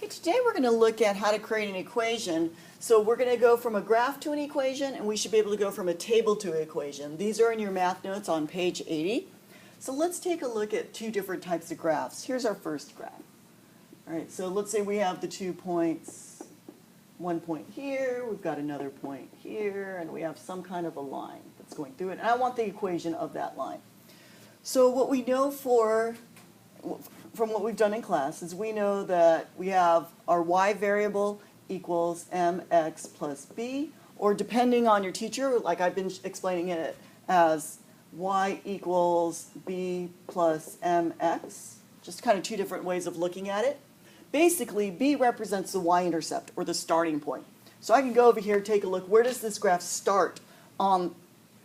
Okay, today we're going to look at how to create an equation. So we're going to go from a graph to an equation, and we should be able to go from a table to an equation. These are in your math notes on page 80. So let's take a look at two different types of graphs. Here's our first graph. All right, so let's say we have the 2 points, one point here, we've got another point here, and we have some kind of a line that's going through it. And I want the equation of that line. So what we know from what we've done in class is we know that we have our y variable equals mx plus b, or depending on your teacher, like I've been explaining it as y equals b plus mx, just kind of two different ways of looking at it. Basically, b represents the y-intercept, or the starting point. So I can go over here, take a look, where does this graph start on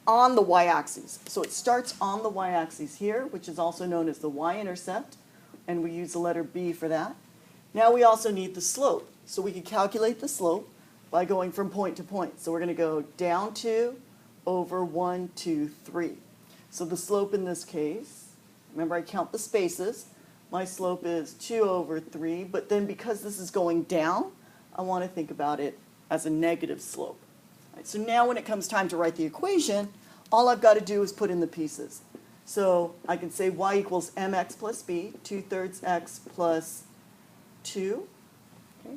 the y-axis? So it starts on the y-axis here, which is also known as the y-intercept, and we use the letter b for that. Now we also need the slope. So we can calculate the slope by going from point to point. So we're going to go down 2 over 1, 2, 3. So the slope in this case, remember I count the spaces, my slope is 2 over 3, but then because this is going down, I want to think about it as a negative slope. Right, so now when it comes time to write the equation, all I've got to do is put in the pieces. So I can say y equals mx plus b, 2/3 x plus 2. Okay.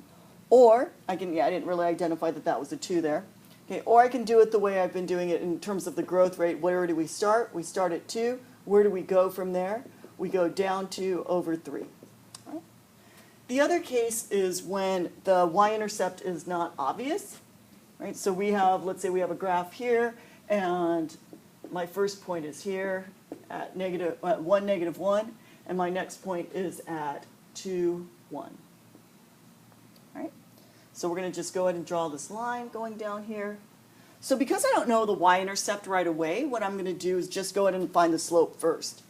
Or I can, I didn't really identify that that was a 2 there. Okay. Or I can do it the way I've been doing it in terms of the growth rate. Where do we start? We start at 2. Where do we go from there? We go down 2 over 3. Right. The other case is when the y-intercept is not obvious. Right. So we have, let's say we have a graph here, and my first point is here at 1, -1, and my next point is at 2, 1. All right? So we're going to just go ahead and draw this line going down here. So because I don't know the y-intercept right away, what I'm going to do is just go ahead and find the slope first.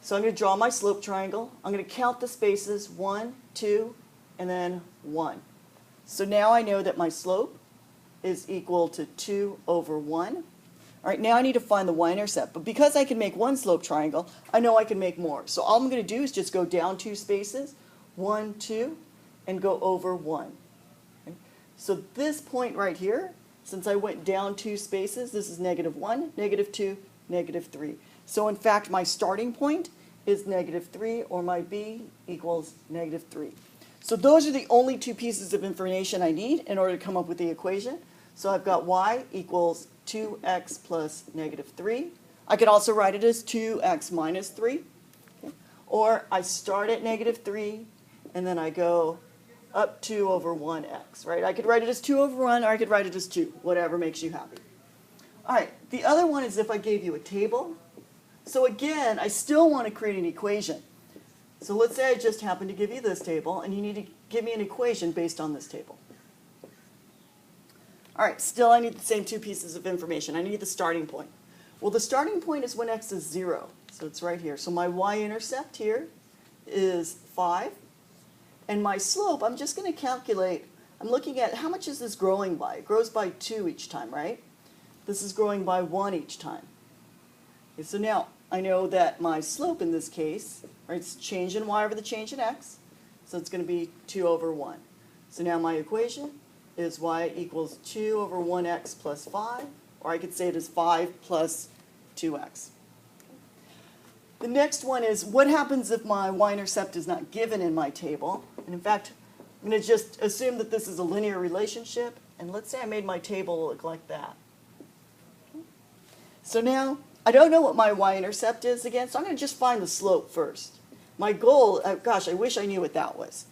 So I'm going to draw my slope triangle. I'm going to count the spaces, 1, 2, and then 1. So now I know that my slope is equal to 2 over 1. All right, now I need to find the y-intercept, but because I can make one slope triangle, I know I can make more. So all I'm going to do is just go down 2 spaces, 1, 2, and go over 1. Okay? So this point right here, since I went down 2 spaces, this is -1, -2, -3. So in fact, my starting point is -3, or my b equals -3. So those are the only two pieces of information I need in order to come up with the equation. So I've got y equals 2x plus -3. I could also write it as 2x minus 3. Okay. Or I start at -3, and then I go up 2 over 1x, right? I could write it as 2 over 1, or I could write it as 2, whatever makes you happy. All right, the other one is if I gave you a table. So again, I still want to create an equation. So let's say I just happen to give you this table, and you need to give me an equation based on this table. All right, still I need the same two pieces of information. I need the starting point. Well, the starting point is when x is 0. So it's right here. So my y-intercept here is 5. And my slope, I'm just going to calculate. I'm looking at how much is this growing by. It grows by 2 each time, right? This is growing by 1 each time. Okay, so now I know that my slope in this case, right, it's change in y over the change in x. So it's going to be 2 over 1. So now my equation is y equals 2 over 1x plus 5, or I could say it is 5 plus 2x. The next one is what happens if my y-intercept is not given in my table. And in fact, I'm going to just assume that this is a linear relationship, and let's say I made my table look like that. So now, I don't know what my y-intercept is again, so I'm going to just find the slope first. My goal, gosh, I wish I knew what that was.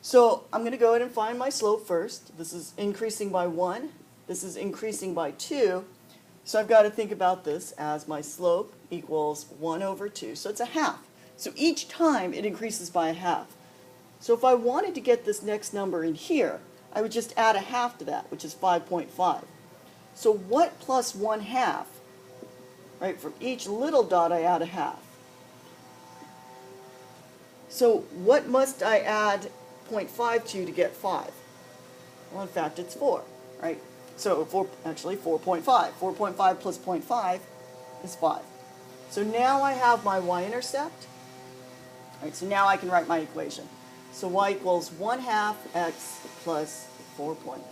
So I'm going to go ahead and find my slope first. This is increasing by 1. This is increasing by 2. So I've got to think about this as my slope equals 1 over 2. So it's a half. So each time it increases by a half. So if I wanted to get this next number in here, I would just add a half to that, which is 5.5. So what plus 1/2? Right, from each little dot I add a half. So what must I add 0.5 to get 5? Well, in fact, it's 4, right? So actually 4.5. 4.5 plus 0.5 is 5. So now I have my y-intercept. Right, so now I can write my equation. So y equals 1/2 x plus 4.5.